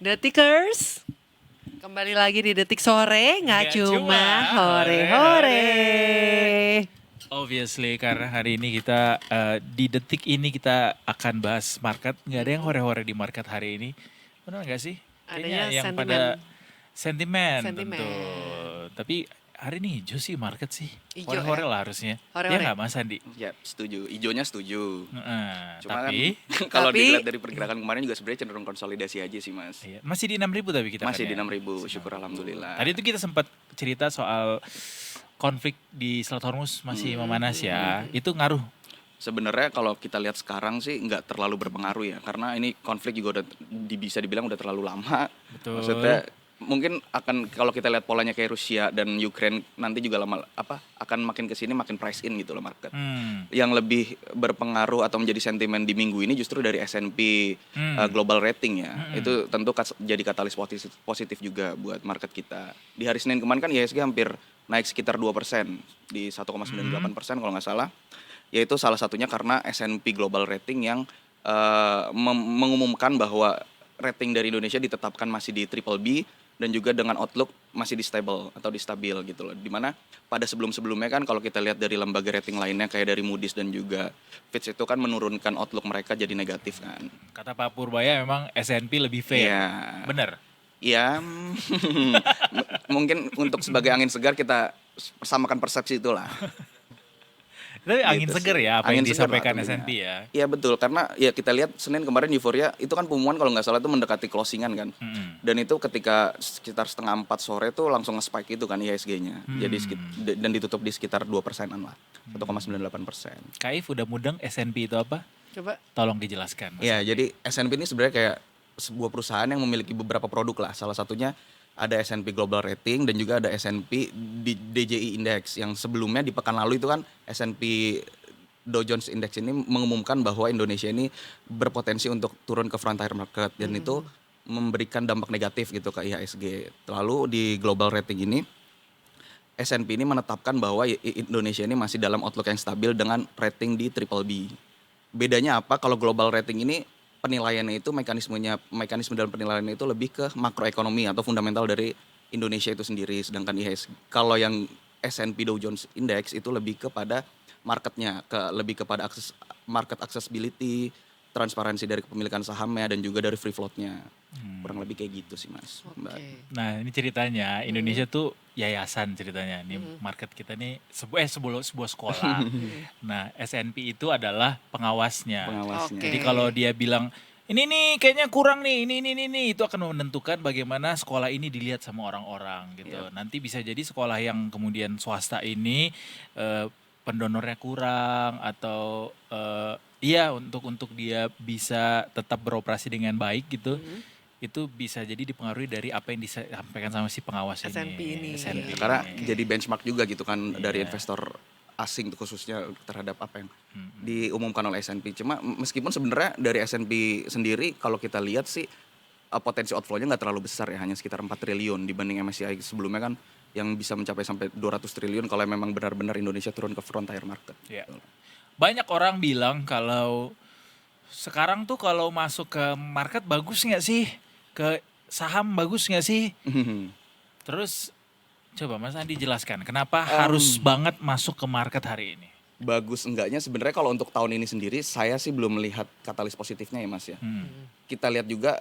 Detikers, kembali lagi di Detik Sore, nggak cuma hore-hore. Obviously karena hari ini kita di detik ini kita akan bahas market. Nggak ada yang hore-hore di market hari ini. Benar nggak sih? Kayaknya Adanya yang sentimen. pada sentimen Sentimen. tentu. Tapi hari ini hijau sih market sih. Hijau Hore-hore ya? lah harusnya. Hore-hore. Ya nggak Mas Andi? Ya, setuju. Ijonya setuju. Cuma Tapi kan kalau Tapi- dilihat dari pergerakan kemarin juga sebenarnya cenderung konsolidasi aja sih, Mas. iya, masih di 6.000 tapi kita Masih kan di ya? 6.000, syukur alhamdulillah. Tadi itu kita sempat cerita soal konflik di Selat Hormuz masih memanas ya. Itu ngaruh. Sebenarnya kalau kita lihat sekarang sih nggak terlalu berpengaruh ya, karena ini konflik juga udah bisa dibilang udah terlalu lama. Betul. Maksudnya mungkin akan kalau kita lihat polanya kayak Rusia dan Ukraine nanti juga akan makin kesini makin price in gitu loh market. Yang lebih berpengaruh atau menjadi sentimen di minggu ini justru dari S&P Global Rating ya. Itu tentu jadi katalis positif juga buat market kita. Di hari Senin kemarin kan IHSG hampir naik sekitar 2% di 1,98% kalau nggak salah. Yaitu salah satunya karena S&P Global Rating yang mengumumkan bahwa rating dari Indonesia ditetapkan masih di triple B dan juga dengan outlook masih di stable atau di stabil gitu loh. Dimana pada sebelum-sebelumnya kan kalau kita lihat dari lembaga rating lainnya kayak dari Moody's dan juga Fitch itu kan menurunkan outlook mereka jadi negatif kan. Kata Pak Purbaya memang S&P lebih fair. Iya. Bener. Ya, mungkin untuk sebagai angin segar kita samakan persepsi itulah. Tapi angin Gitu seger sih. ya apa Angin yang seger lah disampaikan tentunya. S&P ya. Iya betul, karena ya kita lihat Senin kemarin euforia itu kan pengumuman kalau nggak salah itu mendekati closingan kan. Dan itu ketika sekitar setengah 4 sore tuh langsung nge-spike itu kan IHSG-nya. Jadi dan ditutup di sekitar 2%-an lah. 1,98%. Kaif udah mudeng S&P itu apa? Coba. Tolong dijelaskan. Mas. Ya, jadi S&P ini sebenarnya kayak sebuah perusahaan yang memiliki beberapa produk lah. Salah satunya ada S&P Global Rating dan juga ada S&P DJI Index yang sebelumnya di pekan lalu itu kan S&P Dow Jones Index ini mengumumkan bahwa Indonesia ini berpotensi untuk turun ke frontier market dan itu memberikan dampak negatif gitu ke IHSG. Lalu di Global Rating ini S&P ini menetapkan bahwa Indonesia ini masih dalam outlook yang stabil dengan rating di triple B. Bedanya apa? Kalau Global Rating ini penilaiannya itu mekanisme dalam penilaiannya itu lebih ke makroekonomi atau fundamental dari Indonesia itu sendiri, sedangkan IHSG kalau yang S&P Dow Jones Index itu lebih kepada marketnya, lebih kepada market accessibility, transparansi dari kepemilikan sahamnya dan juga dari free floatnya. Kurang lebih kayak gitu sih Mas. Mbak. Oke. Nah ini ceritanya Indonesia tuh yayasan ceritanya. Nih market kita nih sebuah sekolah. Nah S&P itu adalah pengawasnya. Pengawasnya. Oke. Jadi kalau dia bilang ini nih kayaknya kurang nih, ini itu akan menentukan bagaimana sekolah ini dilihat sama orang-orang gitu. Nanti bisa jadi sekolah yang kemudian swasta ini pendonornya kurang atau iya untuk dia bisa tetap beroperasi dengan baik gitu. Itu bisa jadi dipengaruhi dari apa yang disampaikan sama si pengawas S&P ini. S&P Iya. Karena jadi benchmark juga gitu kan dari investor asing khususnya terhadap apa yang diumumkan oleh S&P. Cuma meskipun sebenarnya dari S&P sendiri kalau kita lihat sih potensi outflow-nya nggak terlalu besar ya, hanya sekitar 4 triliun dibanding MSCI sebelumnya kan yang bisa mencapai sampai 200 triliun kalau memang benar-benar Indonesia turun ke frontier market. Ya. Banyak orang bilang kalau sekarang tuh kalau masuk ke market bagus nggak sih? Ke saham bagus nggak sih? Terus coba Mas Andi jelaskan kenapa harus banget masuk ke market hari ini? Bagus enggaknya sebenarnya kalau untuk tahun ini sendiri saya sih belum melihat katalis positifnya ya Mas ya. Kita lihat juga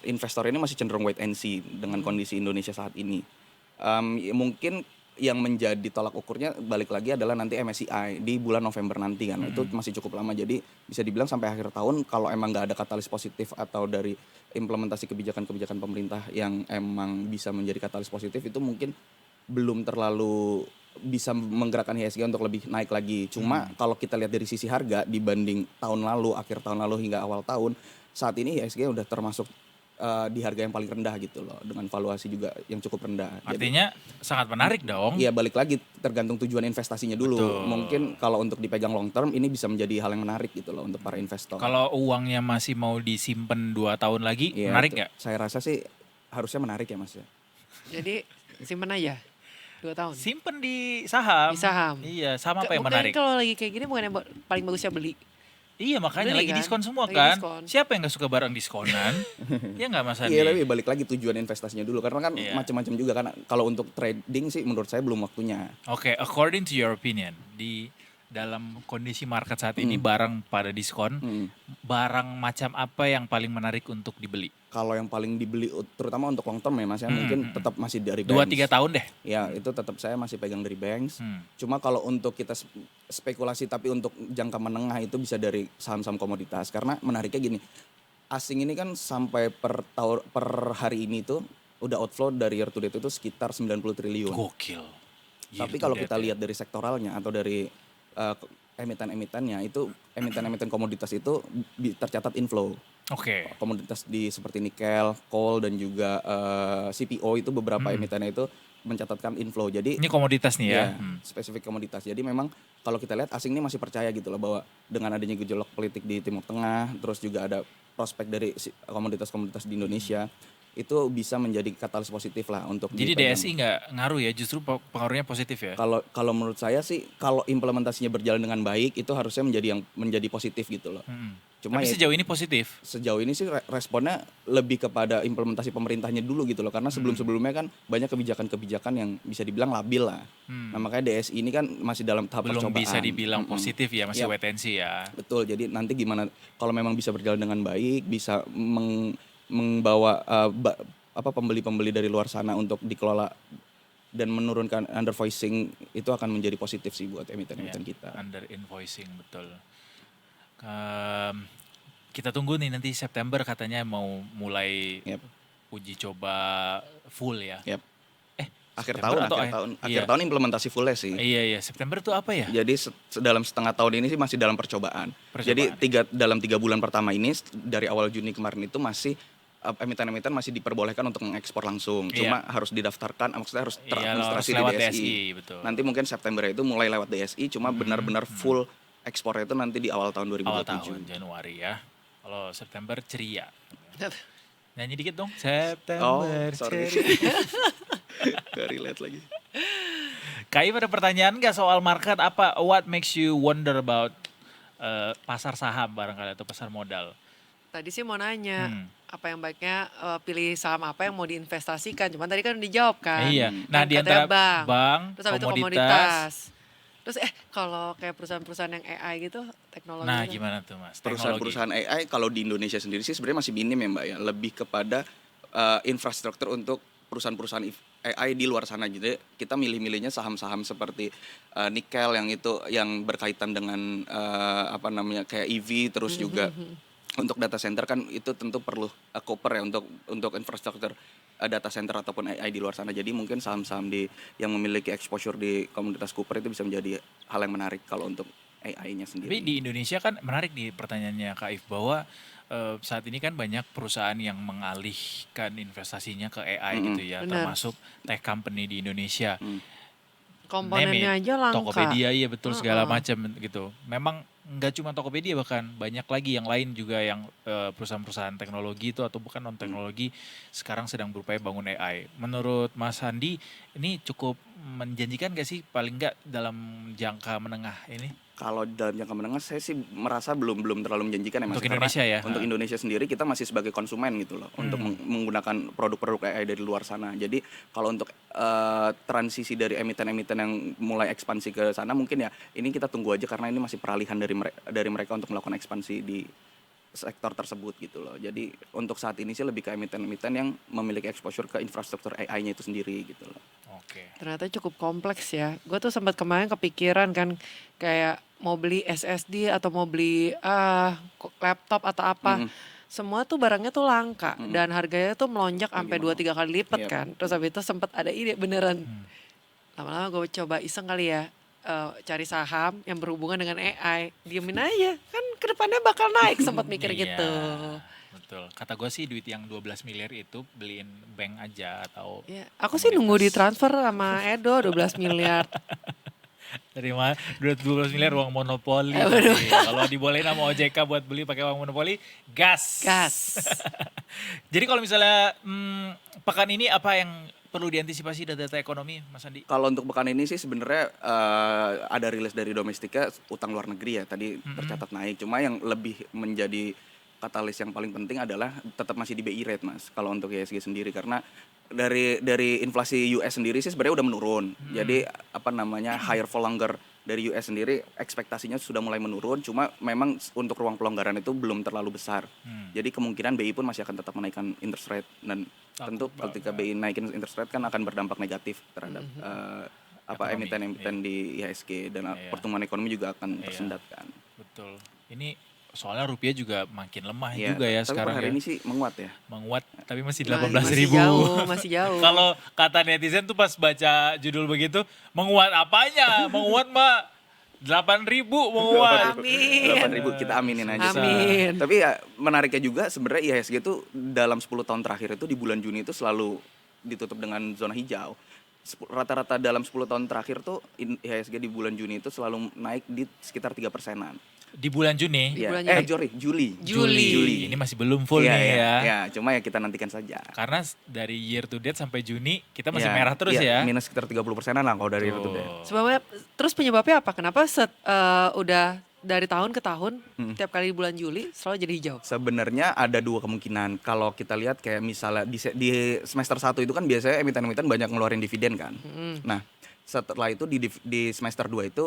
investor ini masih cenderung wait and see dengan kondisi Indonesia saat ini. Mungkin yang menjadi tolak ukurnya balik lagi adalah nanti MSCI di bulan November nanti kan. Itu masih cukup lama, jadi bisa dibilang sampai akhir tahun kalau emang nggak ada katalis positif atau dari implementasi kebijakan-kebijakan pemerintah yang emang bisa menjadi katalis positif itu mungkin belum terlalu bisa menggerakkan IHSG untuk lebih naik lagi. Cuma kalau kita lihat dari sisi harga dibanding tahun lalu, akhir tahun lalu hingga awal tahun, saat ini IHSG udah termasuk di harga yang paling rendah gitu loh, dengan valuasi juga yang cukup rendah. Artinya sangat menarik dong. Iya, balik lagi tergantung tujuan investasinya dulu. Betul. Mungkin kalau untuk dipegang long term ini bisa menjadi hal yang menarik gitu loh untuk para investor. Kalau uangnya masih mau disimpan 2 tahun lagi, Iya, menarik itu. nggak? Saya rasa sih harusnya menarik ya Mas ya. Jadi simpen aja 2 tahun. Simpen di saham. Di saham. Iya, sama apa yang Bukan menarik? kalau lagi kayak gini bukan yang paling bagusnya beli. Iya makanya Beli lagi kan? diskon semua Lagi kan. diskon. Siapa yang gak suka barang diskonan? Ya nggak Mas Andi? Iya, tapi balik lagi tujuan investasinya dulu karena kan Iya. macam-macam juga kan. Kalau untuk trading sih menurut saya belum waktunya. Oke, according to your opinion, di dalam kondisi market saat ini barang pada diskon, Hmm. barang macam apa yang paling menarik untuk dibeli? Kalau yang paling dibeli terutama untuk long term ya Mas ya, mungkin tetap masih dari banks. 2-3 tahun deh. Ya, itu tetap saya masih pegang dari banks. Hmm. Cuma kalau untuk kita spekulasi tapi untuk jangka menengah itu bisa dari saham-saham komoditas karena menariknya gini. Asing ini kan sampai per hari ini tuh udah outflow dari year to date itu sekitar 90 triliun. Gokil. Tapi Year to kalau date kita ya. lihat dari sektoralnya atau dari emiten-emitennya itu emiten-emiten komoditas itu tercatat inflow. Oke. Komoditas seperti nikel, coal dan juga CPO itu beberapa emitennya itu mencatatkan inflow. Jadi Ini komoditas nih ya. ya, spesifik komoditas. Jadi memang kalau kita lihat asing ini masih percaya gitu loh bahwa dengan adanya gejolak politik di Timur Tengah, terus juga ada prospek dari komoditas-komoditas di Indonesia itu bisa menjadi katalis positif lah untuk Jadi dipegang. DSI nggak ngaruh ya, justru pengaruhnya positif ya. Kalau menurut saya sih kalau implementasinya berjalan dengan baik itu harusnya menjadi positif gitu loh. Cuma Tapi ya, sejauh ini positif. sejauh ini sih responnya lebih kepada implementasi pemerintahnya dulu gitu loh karena sebelum-sebelumnya kan banyak kebijakan-kebijakan yang bisa dibilang labil lah. Nah makanya DSI ini kan masih dalam tahap Belum percobaan. bisa dibilang positif ya, masih Iya. wait and see ya. Betul, jadi nanti gimana kalau memang bisa berjalan dengan baik, bisa membawa pembeli-pembeli dari luar sana untuk dikelola dan menurunkan undervoicing itu akan menjadi positif sih buat emiten-emiten kita. Under invoicing betul. Kita tunggu nih nanti September katanya mau mulai Yep. uji coba full ya. Yep. Akhir September atau akhir tahun implementasi fullnya sih. Iya September tuh apa ya? Jadi dalam setengah tahun ini sih masih dalam percobaan. Jadi dalam 3 bulan pertama ini dari awal Juni kemarin itu masih emiten-emiten masih diperbolehkan untuk mengekspor langsung. Cuma harus didaftarkan, maksudnya harus teradministrasi di lewat DSI. betul. Nanti mungkin September itu mulai lewat DSI, cuma benar-benar full ekspornya itu nanti di awal tahun 2027. Awal tahun Januari ya. Kalau September ceria. Nyanyi dikit dong. September sorry. ceria. Gak relate lagi. Kai pada pertanyaan nggak soal market apa? What makes you wonder about pasar saham barangkali atau pasar modal? Tadi sih mau nanya, apa yang baiknya pilih saham apa yang mau diinvestasikan. Cuman tadi kan udah dijawab kan. Iya. Nah Kan di katanya antara bank, terus habis itu komoditas. Terus kalau kayak perusahaan-perusahaan yang AI gitu, teknologi Nah gitu. gimana tuh Mas? Teknologi. Perusahaan-perusahaan AI kalau di Indonesia sendiri sih sebenarnya masih minim ya Mbak ya. Lebih kepada infrastruktur untuk perusahaan-perusahaan AI di luar sana. Jadi kita milih-milihnya saham-saham seperti nikel yang berkaitan dengan kayak EV terus juga untuk data center kan itu tentu perlu copper ya untuk infrastruktur data center ataupun AI di luar sana. Jadi mungkin saham-saham yang memiliki exposure di komunitas copper itu bisa menjadi hal yang menarik kalau untuk AI-nya sendiri. Tapi di Indonesia kan menarik di pertanyaannya Kak If bahwa saat ini kan banyak perusahaan yang mengalihkan investasinya ke AI gitu ya, Benar. termasuk tech company di Indonesia. Komponennya aja langka. Tokopedia iya betul segala macam gitu. Memang nggak cuma Tokopedia bahkan banyak lagi yang lain juga yang perusahaan-perusahaan teknologi itu atau bukan non teknologi sekarang sedang berupaya bangun AI. Menurut Mas Andi ini cukup menjanjikan gak sih paling nggak dalam jangka menengah ini? Kalau dalam jangka menengah saya sih merasa belum terlalu menjanjikan ya Mas. Untuk Indonesia ya? Untuk Indonesia sendiri kita masih sebagai konsumen gitu loh untuk menggunakan produk-produk AI dari luar sana. Jadi kalau untuk transisi dari emiten-emiten yang mulai ekspansi ke sana mungkin ya ini kita tunggu aja karena ini masih peralihan dari mereka untuk melakukan ekspansi di sektor tersebut gitu loh. Jadi untuk saat ini sih lebih ke emiten-emiten yang memiliki exposure ke infrastruktur AI-nya itu sendiri gitu loh. Oke. Ternyata cukup kompleks ya. Gue tuh sempat kemarin kepikiran kan kayak mau beli SSD atau mau beli laptop atau apa. Semua tuh barangnya tuh langka dan harganya tuh melonjak sampai 2-3 kali lipat Yep. kan. Terus habis itu sempat ada ide beneran. Lama-lama gue coba iseng kali ya cari saham yang berhubungan dengan AI. Diemin aja. Kan kedepannya bakal naik sempat mikir Iya, gitu. Betul. Kata gue sih duit yang 12 miliar itu beliin bank aja atau Ya, aku sih nunggu ditransfer sama Edo 12 miliar. dari mana? 12 miliar uang monopoli. Tapi kalau dibolehin sama OJK buat beli pakai uang monopoli, gas. Gas. Jadi kalau misalnya pekan ini apa yang perlu diantisipasi data ekonomi, Mas Andi? Kalau untuk pekan ini sih sebenarnya ada rilis dari domestika, utang luar negeri ya tadi tercatat naik. Cuma yang lebih menjadi katalis yang paling penting adalah tetap masih di BI rate, Mas. Kalau untuk IHSG sendiri karena dari inflasi US sendiri sih sebenarnya udah menurun. Jadi higher for longer dari US sendiri ekspektasinya sudah mulai menurun. Cuma memang untuk ruang pelonggaran itu belum terlalu besar. Jadi kemungkinan BI pun masih akan tetap menaikkan interest rate dan tentu ketika BI naikin interest rate kan akan berdampak negatif terhadap Ekonomi, emiten di IHSG dan pertumbuhan ekonomi juga akan tersendat kan. Betul. Ini soalnya rupiah juga makin lemah Iya, juga ya tapi sekarang per hari ya. ini sih menguat ya. Menguat tapi masih Nah, 18.000. masih jauh. Kalau kata netizen tuh pas baca judul begitu, menguat apanya? Menguat mah 8.000 menguat. Amin. 8.000 kita aminin aja. Amin. Tapi ya menariknya juga sebenarnya IHSG itu dalam 10 tahun terakhir itu di bulan Juni itu selalu ditutup dengan zona hijau. Rata-rata dalam 10 tahun terakhir tuh IHSG di bulan Juni itu selalu naik di sekitar 3%-an. Di bulan Juni. Iya. bulan Juli. Juli. Ini masih belum full Iya, nih iya, ya. iya, cuma ya kita nantikan saja. Karena dari year to date sampai Juni kita masih Iya, merah terus iya, ya. Minus sekitar 30%-an lah kalau dari itu deh. Sebabnya terus penyebabnya apa? Kenapa udah dari tahun ke tahun tiap kali di bulan Juli selalu jadi hijau? Sebenarnya ada dua kemungkinan. Kalau kita lihat kayak misalnya di semester 1 itu kan biasanya emiten-emiten banyak ngeluarin dividen kan. Nah, setelah itu di semester 2 itu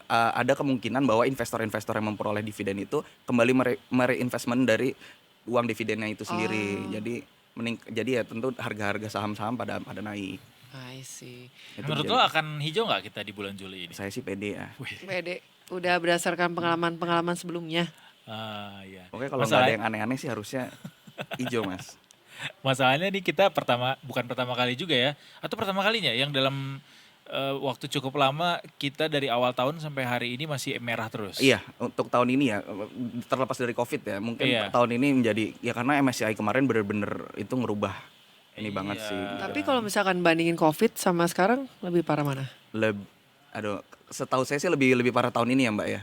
ada kemungkinan bahwa investor-investor yang memperoleh dividen itu kembali mereinvestment dari uang dividennya itu sendiri. Jadi ya tentu harga-harga saham-saham pada naik. I see. Itu Menurut jadi- lo akan hijau nggak kita di bulan Juli ini? Saya sih pede ya. Pede. Udah berdasarkan pengalaman-pengalaman sebelumnya. Iya. Oke, kalau nggak ada yang aneh-aneh sih harusnya hijau, Mas. Masalahnya nih kita bukan pertama kali juga ya, atau pertama kalinya yang dalam waktu cukup lama kita dari awal tahun sampai hari ini masih merah terus. Iya, untuk tahun ini ya terlepas dari Covid ya, mungkin Iya. tahun ini menjadi ya karena MSCI kemarin bener-bener itu ngerubah ini banget Iya. sih. Tapi kalau misalkan bandingin COVID sama sekarang lebih parah mana? Setahu saya sih lebih parah tahun ini ya Mbak ya.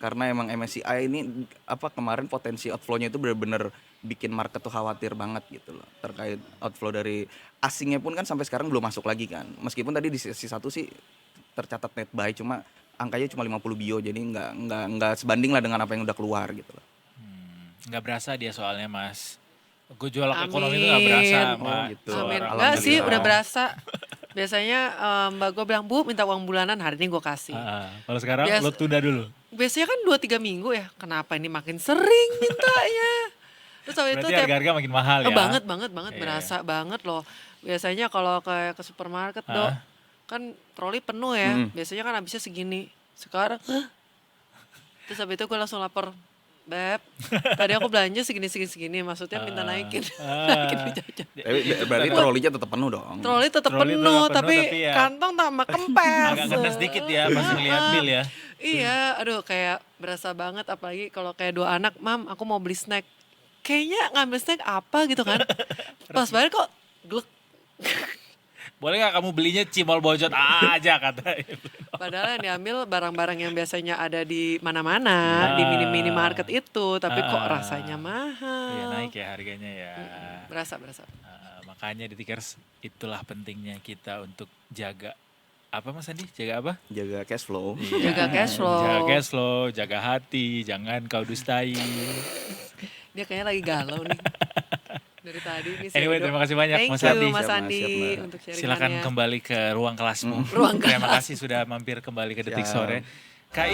Karena emang MSCI ini kemarin potensi outflow-nya itu benar-benar bikin market tuh khawatir banget gitu loh. Terkait outflow dari asingnya pun kan sampai sekarang belum masuk lagi kan. Meskipun tadi di sesi 1 sih tercatat net buy cuma angkanya cuma 50 bio jadi nggak sebanding lah dengan apa yang udah keluar gitu loh. Nggak berasa dia soalnya Mas. Gejolak Amin. ekonomi itu nggak berasa sama Oh, gitu. Amin. seorang- Enggak sih, Alhamdulillah. udah berasa. Biasanya Mbak gue bilang, Bu minta uang bulanan, hari ini gue kasih. Kalau sekarang Biasa- lo tunda dulu. Biasanya kan 2-3 minggu ya, kenapa ini makin sering mintanya? Terus habis itu Berarti harga-harga makin mahal ya. banget, Iya. berasa banget loh. Biasanya kalau kayak ke supermarket Dok, kan troli penuh ya, biasanya kan habisnya segini. Sekarang, hah? Terus habis itu gue langsung lapor, Beb, tadi aku belanja segini, maksudnya minta naikin. Naikin jajan. Tapi berarti trolinya tetap penuh dong. Troli tetap Troli penuh, tetap penuh, tapi tapi ya kantong tambah kempes. Agak kena sedikit ya pas ngeliat bill ya. Iya, aduh kayak berasa banget apalagi kalau kayak 2 anak, Mam, aku mau beli snack. Kayaknya ngambil snack apa gitu kan. Pas bayar kok glek. Boleh nggak kamu belinya cimol bojot aja katanya. Padahal yang diambil barang-barang yang biasanya ada di mana-mana, di mini-market itu, tapi kok rasanya mahal. Iya naik ya harganya ya. Berasa. Makanya di Tikers itulah pentingnya kita untuk jaga apa Mas Andi? Jaga apa? Jaga cash flow. Jaga cash flow. Jaga cash flow, jaga hati, jangan kau dustai. Dia kayaknya lagi galau nih. Dari tadi nih si Anyway, Edo. terima kasih banyak Thank Mas you, Andi. Mas Siap, Andi Mbak. untuk sharingannya. Silakan kembali ke ruang kelasmu. Ruang Terima kasih sudah mampir kembali ke Detik Siap. Sore. Kak